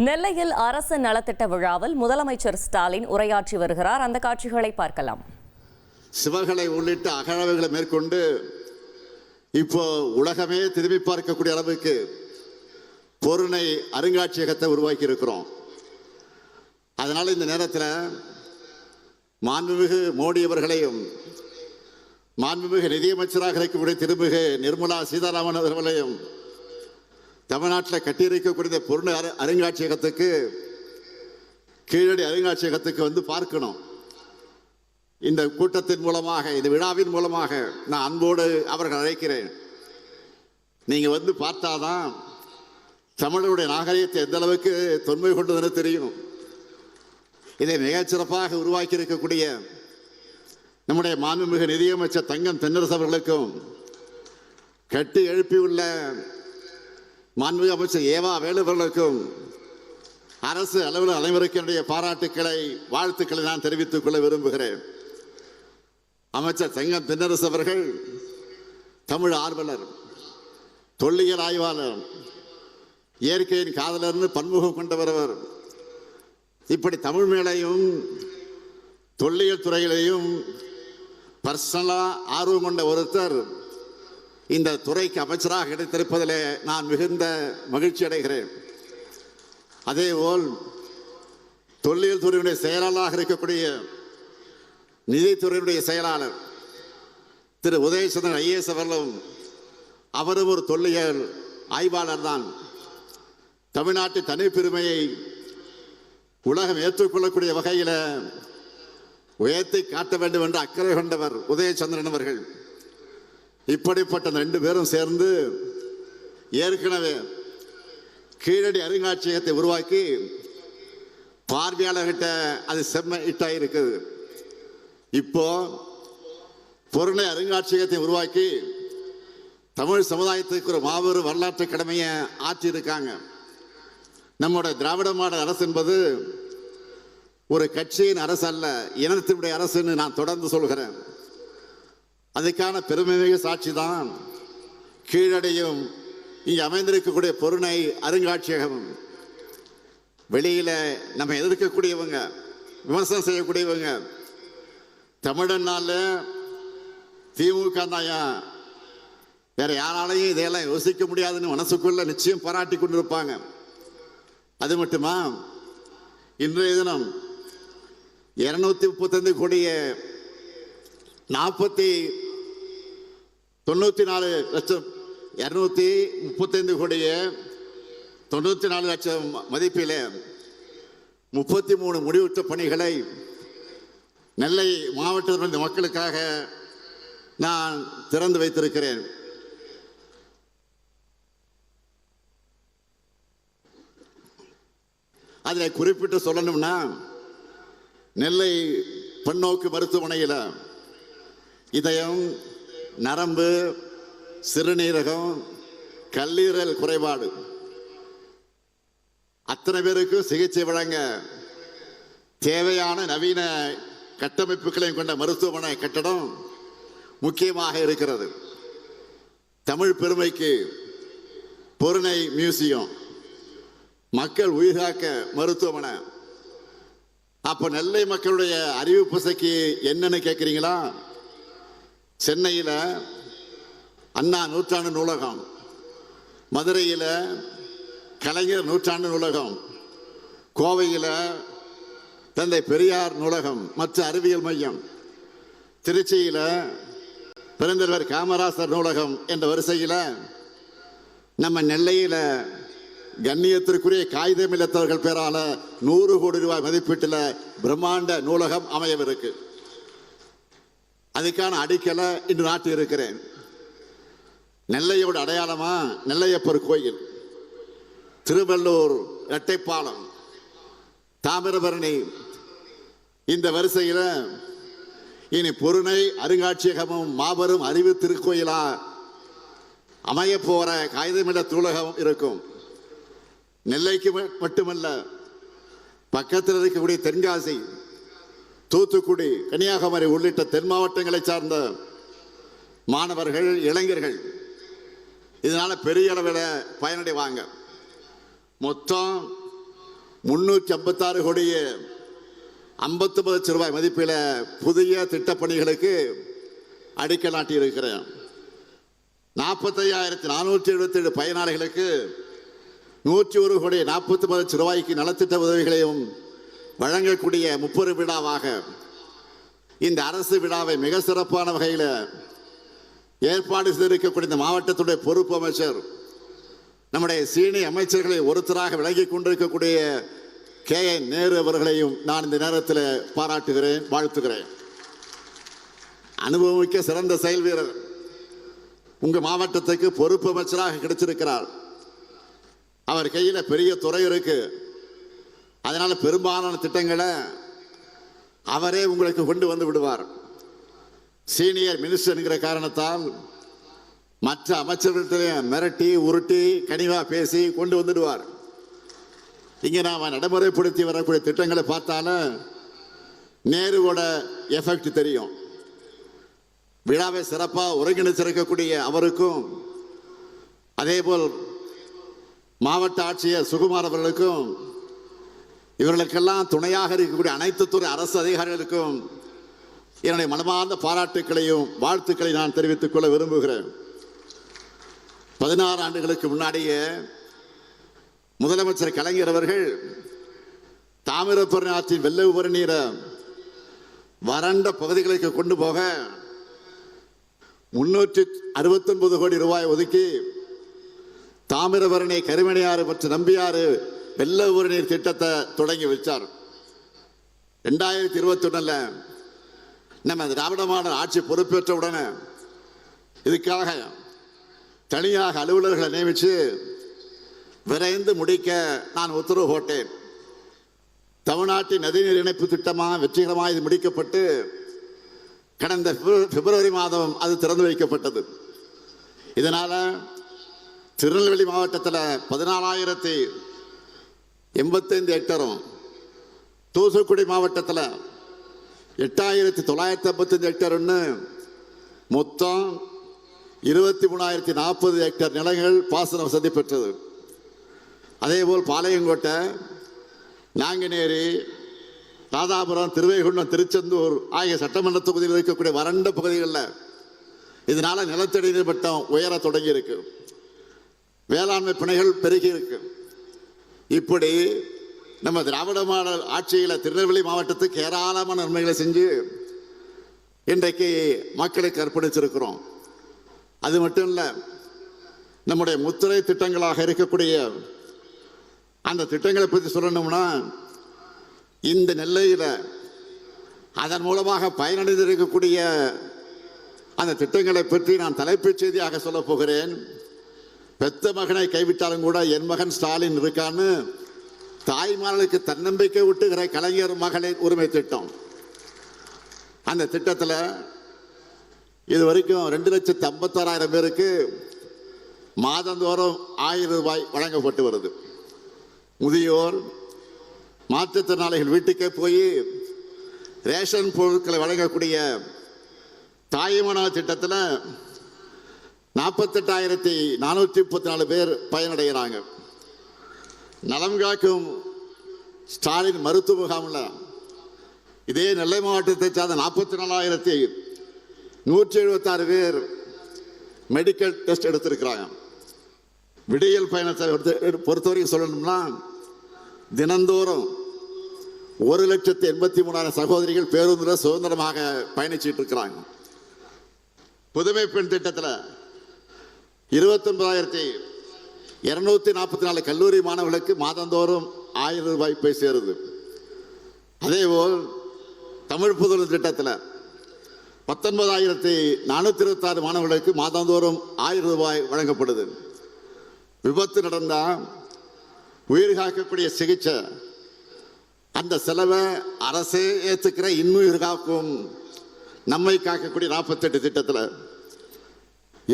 நெல்லையில் அரசு நலத்திட்ட விழாவில் முதலமைச்சர் ஸ்டாலின் உரையாற்றி வருகிறார். அந்த காட்சிகளை பார்க்கலாம். சிவகளை உள்ளிட்ட அகழாய்வுகளை மேற்கொண்டு இப்போ உலகமே திரும்பி பார்க்கக்கூடிய அளவுக்கு பொருணை அருங்காட்சியகத்தை உருவாக்கி இருக்கிறோம். அதனால இந்த நேரத்தில் மாண்புமிகு மோடி அவர்களையும் மாண்புமிகு நிதியமைச்சராக இருக்கக்கூடிய திருமிகு நிர்மலா சீதாராமன் அவர்களையும் தமிழ்நாட்டில் கட்டியிருக்கக்கூடிய பொருணை அருங்காட்சியகத்துக்கு கீழடி அருங்காட்சியகத்துக்கு வந்து பார்க்கணும். இந்த கூட்டத்தின் மூலமாக, இந்த விழாவின் மூலமாக நான் அன்போடு அவர்கள் அழைக்கிறேன். நீங்க வந்து பார்த்தாதான் தமிழருடைய நாகரிகத்தை எந்த அளவுக்கு தொன்மை கொண்டதுன்னு தெரியும். இதை மிகச்சிறப்பாக உருவாக்கி இருக்கக்கூடிய நம்முடைய மாண்புமிகு நிதியமைச்சர் தங்கம் தென்னரசு அவர்களுக்கும் கட்டி எழுப்பியுள்ள மாண்புமிகு அமைச்சர் ஏவா வேலு அவர்களுக்கும் அரசு அலுவலர் அனைவருக்கும் என்னுடைய பாராட்டுக்களை, வாழ்த்துக்களை நான் தெரிவித்துக் கொள்ள விரும்புகிறேன். அமைச்சர் தங்கம் தென்னரசு அவர்கள் தமிழ் ஆர்வலர், தொல்லியல் ஆய்வாளர், இயற்கையின் காதலர்னு பன்முகம் கொண்டவர். அவர் இப்படி தமிழ் மேலையும் தொல்லியல் துறையிலையும் பர்சனலா ஆர்வம் கொண்ட ஒருத்தர் இந்த துறைக்கு அமைச்சராக கிடைத்திருப்பதிலே நான் மிகுந்த மகிழ்ச்சி அடைகிறேன். அதேபோல் தொல்லியல் துறையினுடைய செயலாளராக இருக்கக்கூடிய நிதித்துறையினுடைய செயலாளர் திரு உதயசந்திரன் ஐஏஎஸ் அவர்களும் அவரும் ஒரு தொல்லியல் ஆய்வாளர் தான். தமிழ்நாட்டின் தனிப்பெருமையை உலகம் ஏற்றுக்கொள்ளக்கூடிய வகையில் உயர்த்தி காட்ட வேண்டும் என்று அக்கறை கொண்டவர் உதயசந்திரன் அவர்கள். இப்படிப்பட்ட ரெண்டு பேரும் சேர்ந்து ஏற்கனவே கீழடி அருங்காட்சியகத்தை உருவாக்கி பார்வையாளர்கிட்ட அது செம்ம இட்டாயிருக்குது. இப்போ பொருணை அருங்காட்சியகத்தை உருவாக்கி தமிழ் சமுதாயத்துக்கு ஒரு மாபெரும் வரலாற்று கடமையை ஆற்றி இருக்காங்க. நம்முடைய திராவிட மாடல் அரசு என்பது ஒரு கட்சியின் அரசு அல்ல, இனத்தினுடைய அரசுன்னு நான் தொடர்ந்து சொல்கிறேன். அதுக்கான பெருமைமிகு சாட்சி தான் கீழடியும் இங்கே அமைந்திருக்கக்கூடிய பொருணை அருங்காட்சியகம். வெளியில நம்ம எதிர்க்கக்கூடியவங்க, விமர்சனம் செய்யக்கூடியவங்க, தமிழனால திமுக தாயா வேற யாராலையும் இதையெல்லாம் யோசிக்க முடியாதுன்னு மனசுக்குள்ள நிச்சயம் பாராட்டி கொண்டிருப்பாங்க. அது மட்டுமா, இன்றைய தினம் 235 கோடிய 94 லட்சம் 235 கோடிய 94 லட்சம் மதிப்பில் 33 முடிவுற்ற பணிகளை நெல்லை மாவட்டத்தினுடைய மக்களுக்காக நான் திறந்து வைத்திருக்கிறேன். அதில் குறிப்பிட்டு சொல்லணும்னா, நெல்லை பன்னோக்கு மருத்துவமனையில் இதயம், நரம்பு, சிறுநீரகம், கல்லீரல் குறைபாடு அத்தனை பேருக்கு சிகிச்சை வழங்க தேவையான நவீன கட்டமைப்புகளையும் கொண்ட மருத்துவமனை கட்டடம் முக்கியமாக இருக்கிறது. தமிழ் பெருமைக்கு பொருணை மியூசியம், மக்கள் உயிர்காக்க மருத்துவமனை. அப்ப நெல்லை மக்களுடைய அறிவு பசைக்கு என்னன்னு கேட்குறீங்களா? சென்னையில் அண்ணா நூற்றாண்டு நூலகம், மதுரையில் கலைஞர் நூற்றாண்டு நூலகம், கோவையில் தந்தை பெரியார் நூலகம் மற்றும் அறிவியல் மையம், திருச்சியில் பெருந்தலைவர் காமராசர் நூலகம் என்ற வரிசையில் நம்ம நெல்லையில் கண்ணியத்திற்குரிய காகிதம் இல்லத்தவர்கள் பேரால 100 கோடி ரூபாய் மதிப்பீட்டில் பிரம்மாண்ட நூலகம் அமையவிருக்கு. அதுக்கான அடிக்கலை இன்று நாட்டி இருக்கிறேன். நெல்லையோட அடையாளமா நெல்லையப்பர் கோயில், திருவள்ளூர் இரட்டைப்பாலம், தாமிரபரணி. இந்த வரிசையில் இனி பொருணை அருங்காட்சியகமும் மாபெரும் அறிவு திருக்கோயிலா அமைய போற காகிதமில்ல நூலகம் இருக்கும். நெல்லைக்கு மட்டுமல்ல, பக்கத்தில் இருக்கக்கூடிய தென்காசி, தூத்துக்குடி, கன்னியாகுமரி உள்ளிட்ட தென் மாவட்டங்களை சார்ந்த மாணவர்கள், இளைஞர்கள் இதனால பெரிய அளவில் பயனடைவாங்க. மொத்தம் 356 கோடியே 59 லட்சம் ரூபாய் மதிப்பில் புதிய திட்டப்பணிகளுக்கு அடிக்கல் நாட்டியிருக்கிறேன். 45,477 பயனாளிகளுக்கு 101 கோடி 49 லட்சம் ரூபாய்க்கு நலத்திட்ட உதவிகளையும் வழங்கக்கூடிய முப்பெரு விழாவாக இந்த அரசு விழாவை மிக சிறப்பான வகையில் ஏற்பாடு செய்திருக்கக்கூடிய இந்த மாவட்டத்துடைய பொறுப்பு அமைச்சர், நம்முடைய சீனியர் அமைச்சர்களை ஒருத்தராக விலகிக் கொண்டிருக்கக்கூடிய KN நேரு அவர்களையும் நான் இந்த நேரத்தில் பாராட்டுகிறேன், வாழ்த்துகிறேன். அனுபவமிக்க சிறந்த செயல் வீரர் உங்க மாவட்டத்துக்கு பொறுப்பு அமைச்சராக கிடைச்சிருக்கிறார். அவர் கையில பெரிய துறை இருக்கு. அதனால பெரும்பாலான திட்டங்களை அவரே உங்களுக்கு கொண்டு வந்து விடுவார். சீனியர் மினிஸ்டர் என்கிற காரணத்தால் மற்ற அமைச்சர்களிடத்திலே மிரட்டி உருட்டி கனிவா பேசி கொண்டு வந்துடுவார். இங்க நாம நடைமுறைப்படுத்தி வரக்கூடிய திட்டங்களை பார்த்தாலும் நேருவோட எஃபெக்ட் தெரியும். விழாவை சிறப்பாக ஒருங்கிணைச்சிருக்கக்கூடிய அவருக்கும், அதேபோல் மாவட்ட ஆட்சியர் சுகுமார் அவர்களுக்கும், இவர்களுக்கெல்லாம் துணையாக இருக்கக்கூடிய அனைத்து துறை அரசு அதிகாரிகளுக்கும் என்னுடைய மனமார்ந்த பாராட்டுக்களையும் வாழ்த்துக்களை நான் தெரிவித்துக் கொள்ள விரும்புகிறேன். 16 ஆண்டுகளுக்கு முன்னாடியே முதலமைச்சர் கலைஞர் அவர்கள் தாமிரபரணி ஆற்றின் வெள்ள உபரி நீரை வறண்ட பகுதிகளுக்கு கொண்டு போக 369 கோடி ரூபாய் ஒதுக்கி தாமிரபரணி, கருமணியாறு மற்றும் நம்பியாறு வெள்ள உபரி நீர் திட்டத்தை தொடங்கி வச்சார். 2021 நம்ம திராவிட மாடல் ஆட்சி பொறுப்பேற்ற உடனே இதுக்காக தனியாக அலுவலர்களை நியமித்து விரைந்து முடிக்க நான் உத்தரவு போட்டேன். தமிழ்நாட்டின் நதிநீர் இணைப்பு திட்டமாக வெற்றிகரமாக இது முடிக்கப்பட்டு கடந்த பிப்ரவரி மாதம் அது திறந்து வைக்கப்பட்டது. இதனால திருநெல்வேலி மாவட்டத்தில் 14,085 ஹெக்டரும், தூத்துக்குடி மாவட்டத்தில் 8,955 ஹெக்டர்னு மொத்தம் 23,040 ஹெக்டர் நிலங்கள் பாசன வசதி பெற்றது. அதேபோல் பாளையங்கோட்டை, நாங்குநேரி, ராதாபுரம், திருவைகுண்டம், திருச்செந்தூர் ஆகிய சட்டமன்ற தொகுதியில் இருக்கக்கூடிய வறண்ட பகுதிகளில் இதனால நிலத்தடி நீர் மட்டம் உயர தொடங்கி இருக்கு. வேளாண்மை பிணைகள் பெருகி இருக்கு. இப்படி நம்ம திராவிட மாடல் ஆட்சியில் திருநெல்வேலி மாவட்டத்துக்கு ஏராளமான நன்மைகளை செஞ்சு இன்றைக்கு மக்களுக்கு அர்ப்பணிச்சிருக்கிறோம். அது மட்டும் இல்லை, நம்முடைய முத்திரை திட்டங்களாக இருக்கக்கூடிய அந்த திட்டங்களை பற்றி சொல்லணும்னா, இந்த நெல்லையில் அதன் மூலமாக பயனடைந்திருக்கக்கூடிய அந்த திட்டங்களை பற்றி நான் தலைப்புச் செய்தியாக சொல்ல போகிறேன். பெத்த மகனை கைவிட்டாலும் கூட என் மகன் ஸ்டாலின் இருக்கான்னு தாய்மார்களுக்கு தன்னம்பிக்கை ஊட்டுகிற கலைஞர் மகளிர் உரிமை திட்டம். அந்த திட்டத்தில் இது வரைக்கும் 2,56,000 பேருக்கு மாதந்தோறும் 1000 ரூபாய் வழங்கப்பட்டு வருது. முதியோர், மாற்றுத்திறனாளிகள் வீட்டுக்கே போய் ரேஷன் பொருட்களை வழங்கக்கூடிய தாய்மனார் திட்டத்தில் 48,434 பேர் பயனடைகிறாங்க. நலம் காக்கும் ஸ்டாலின் மருத்துவ முகாமில் இதே நெல்லை மாவட்டத்தை சார்ந்த 44,176 பேர் மெடிக்கல் டெஸ்ட் எடுத்திருக்கிறாங்க. விடியல் பயணத்தை பொறுத்தவரைக்கும் சொல்லணும்னா தினந்தோறும் 1,83,000 சகோதரிகள் பேருந்தில் சுதந்திரமாக பயணிச்சுட்டு இருக்கிறாங்க. புதுமை பெண் திட்டத்தில் 29,244 கல்லூரி மாணவர்களுக்கு மாதந்தோறும் 1000 ரூபாய் போய் சேருது. அதேபோல் தமிழ் புதுமை திட்டத்தில் 19,426 மாணவர்களுக்கு மாதந்தோறும் 1000 ரூபாய் வழங்கப்படுது. விபத்து நடந்தால் உயிர் காக்கக்கூடிய சிகிச்சை அந்த செலவை அரசே ஏற்றுக்கிற இன்னுயிர் காக்கும் நம்மை காக்கக்கூடிய 48 திட்டத்தில்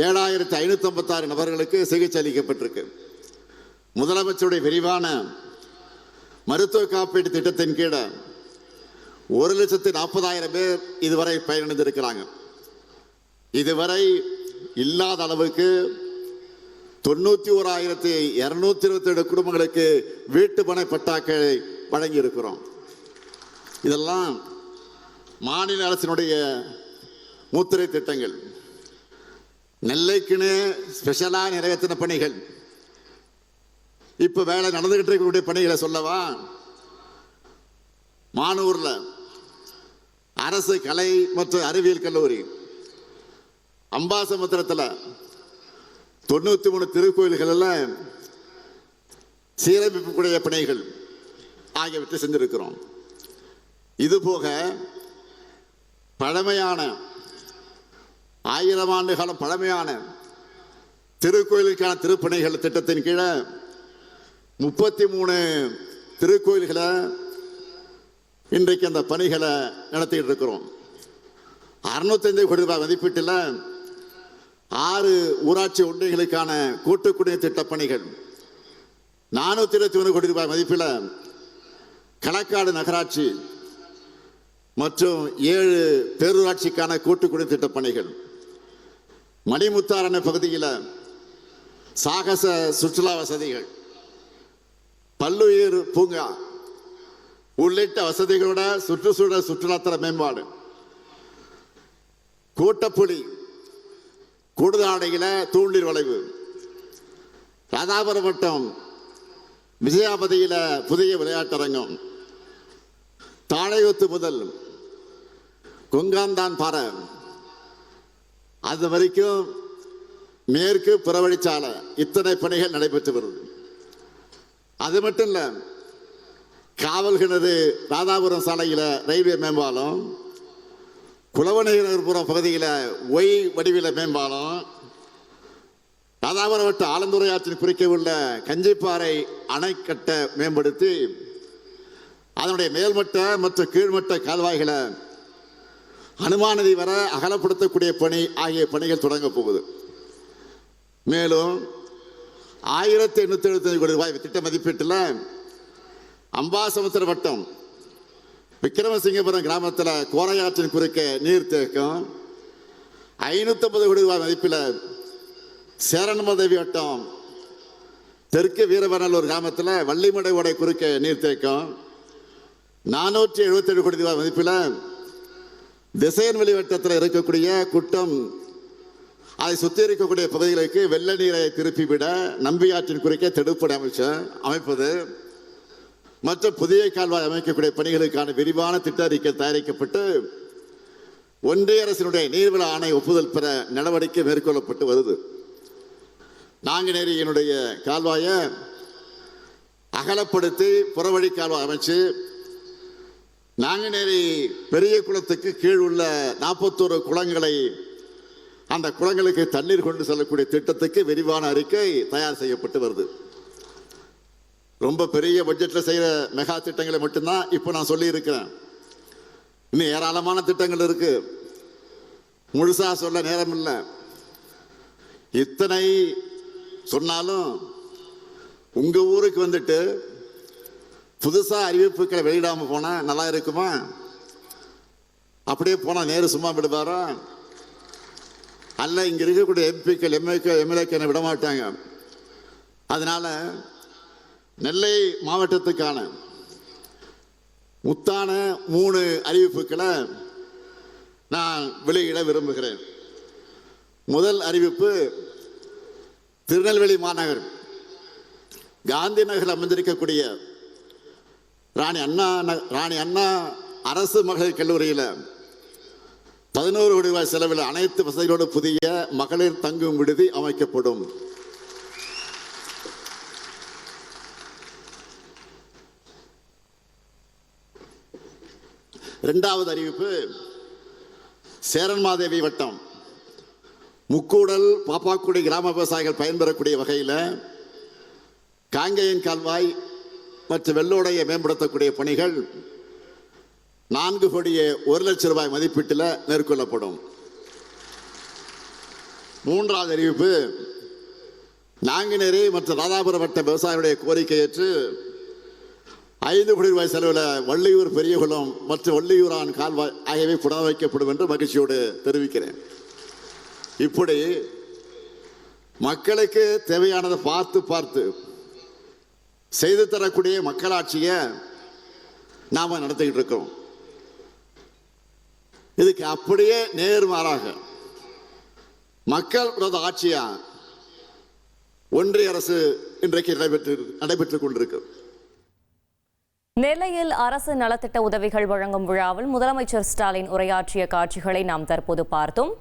7,556 நபர்களுக்கு சிகிச்சை அளிக்கப்பட்டிருக்கு. முதலமைச்சருடைய விரிவான மருத்துவ காப்பீட்டு திட்டத்தின் கீழ 1,40,000 பேர் இதுவரை பயனடைந்திருக்கிறாங்க. இதுவரை இல்லாத அளவுக்கு 91,227 குடும்பங்களுக்கு வீட்டு மனை பட்டாக்களை வழங்கி இருக்கிறோம். இதெல்லாம் மாநில அரசினுடைய முத்திரை திட்டங்கள். நெல்லைக்குன்னு ஸ்பெஷலாக நிறைவேற்றின பணிகள். இப்போ வேலை நடந்துகிட்டு இருக்கக்கூடிய பணிகளை சொல்லவா? மானூர்ல அரசு கலை மற்றும் அறிவியல் கல்லூரி, அம்பாசமுத்திரத்தில் 93 திருக்கோயில்களில் சீரமைப்புடைய பணிகள் ஆகியவற்றை செஞ்சிருக்கிறோம். இதுபோக பழமையான 1000 ஆண்டு காலம் பழமையான திருக்கோயிலுக்கான திருப்பணிகள் திட்டத்தின் கீழே 33 திருக்கோயில்களை இன்றைக்கு அந்த பணிகளை நடத்திட்டு இருக்கிறோம். 605 கோடி ரூபாய் மதிப்பீட்டில் 6 ஊராட்சி ஒன்றியங்களுக்கான கூட்டு குடிநீர் திட்ட பணிகள், 421 கோடி ரூபாய் மதிப்பில் களக்காடு நகராட்சி மற்றும் 7 பேரூராட்சிக்கான கூட்டு குடிநீர் திட்ட பணிகள், மணிமுத்தாரண பகுதியில் சாகச சுற்றுலா வசதிகள், பல்லுயிர் பூங்கா உள்ளிட்ட வசதிகளோட சுற்றுச்சூழல் சுற்றுலாத்தல மேம்பாடு, கூட்டப்புலி கூடுதாடையில தூண்டில் வளைவு, ராதாபுரம் வட்டம் விஜயாபதியில புதிய விளையாட்டரங்கம், தாழையூத்து முதல் கொங்காந்தான் பாறை அது வரைக்கும் மேற்கு புறவழிச்சாலை இத்தனை பணிகள் நடைபெற்று வருது. அது மட்டும் இல்ல, காவல் கிணறு ராதாபுரம் சாலையில் ரயில்வே மேம்பாலம், குளவநகர்புரம் பகுதியில் ஒய் வடிவில மேம்பாலம், ராதாபுரம் வட்ட ஆலந்துறை ஆற்றின் குறுக்கே உள்ள கஞ்சிப்பாறை அணைக்கட்டை மேம்படுத்தி அதனுடைய மேல்மட்ட மற்றும் கீழ்மட்ட கால்வாய்களை அனுமான நதி வர அகலப்படுத்தக்கூடிய பணி ஆகிய பணிகள் தொடங்க போகுது. மேலும் 1875 கோடி ரூபாய் திட்ட மதிப்பீட்டில் அம்பாசமுத்திர வட்டம் விக்கிரமசிங்கபுரம் கிராமத்தில் கோரையாற்றின் குறுக்கே நீர்த்தேக்கம், 550 கோடி ரூபாய் மதிப்பில் சேரன்மதேவி வட்டம் தெற்கு வீரவநல்லூர் கிராமத்தில் வள்ளிமடை ஓடை குறுக்கே நீர்த்தேக்கம், 477 கோடி ரூபாய் மதிப்பில் திசையன்வெளி வட்டத்தில் இருக்கக்கூடிய குட்டம் அதை சுற்றி இருக்கக்கூடிய பகுதிகளுக்கு வெள்ள நீரை திருப்பிவிட நம்பியாற்றின் குறுக்கே தடுப்பணை அமைப்பது மற்றும் புதிய கால்வாய் அமைக்கக்கூடிய பணிகளுக்கான விரிவான திட்ட அறிக்கை தயாரிக்கப்பட்டு ஒன்றிய அரசினுடைய நீர்வள ஆணை ஒப்புதல் பெற நடவடிக்கை மேற்கொள்ளப்பட்டு வருது. நாங்குநேரியினுடைய கால்வாயை அகலப்படுத்தி புறவழி கால்வாய் அமைச்சு நாங்குநேரி பெரிய குளத்துக்கு கீழ் உள்ள 41 குளங்களை அந்த குளங்களுக்கு தண்ணீர் கொண்டு செல்லக்கூடிய திட்டத்துக்கு விரிவான அறிக்கை தயார் செய்யப்பட்டு வருது. ரொம்ப பெரிய பட்ஜெட்டில் செய்கிற மெகா திட்டங்களை மட்டும்தான் இப்போ நான் சொல்லி இருக்கிறேன். இன்னும் ஏராளமான திட்டங்கள் இருக்கு, முழுசா சொல்ல நேரம் இல்லை. இத்தனை சொன்னாலும் உங்க ஊருக்கு வந்துட்டு புதுசா அறிவிப்புகளை வெளியிடாம போனா நல்லா இருக்குமா? அப்படியே போனா நேரு சும்மா விடுவாரா? அல்ல, இங்க இருக்கக்கூடிய எம்பிக்கள் எம்எல்ஏக்கள் விட மாட்டாங்க. அதனால நெல்லை மாவட்டத்துக்கான முத்தான 3 அறிவிப்புகளை நான் வெளியிட விரும்புகிறேன். முதல் அறிவிப்பு, திருநெல்வேலி மாநகர் காந்தி நகரில் அமைந்திருக்கக்கூடிய ராணி அண்ணா அரசு மகளிர் கல்லூரியில் 11 கோடி ரூபாய் செலவில் அனைத்து வசதிகளோடு புதிய மகளிர் தங்கும் விடுதி அமைக்கப்படும். இரண்டாவது அறிவிப்பு, சேரன்மாதேவி வட்டம் முக்கூடல் பாப்பாக்குடி கிராம விவசாயிகள் பயன்பெறக்கூடிய வகையில் காங்கேயன் கால்வாய் மற்றும் வெள்ளோடையை மேம்படுத்தக்கூடிய பணிகள் 4 கோடியே 1 லட்சம் ரூபாய் மதிப்பீட்டில் மேற்கொள்ளப்படும். மூன்றாவது அறிவிப்பு, நாங்குநேரி மற்றும் ராதாபுரம் வட்ட விவசாயிகளுடைய கோரிக்கை ஏற்று 5 கோடி ரூபாய் செலவில் வள்ளியூர் பெரியகுளம் மற்றும் வள்ளியூரான் கால்வாய் ஆகியவை புனரமைக்கப்படும் என்று மகிழ்ச்சியோடு தெரிவிக்கிறேன். இப்படி மக்களுக்கு தேவையானதை பார்த்து பார்த்து செய்து தரக்கூடிய மக்களாட்சியை நாம நடத்திக்கிட்டு இருக்கோம். இதுக்கு அப்படியே நேர்மாறாக மக்கள் விரோத ஆட்சியா ஒன்றிய அரசு இன்றைக்கு நடைபெற்றுக் கொண்டிருக்கு. நெல்லையில் அரசு நலத்திட்ட உதவிகள் வழங்கும் விழாவில் முதலமைச்சர் ஸ்டாலின் உரையாற்றிய காட்சிகளை நாம் தற்போது பார்த்தோம்.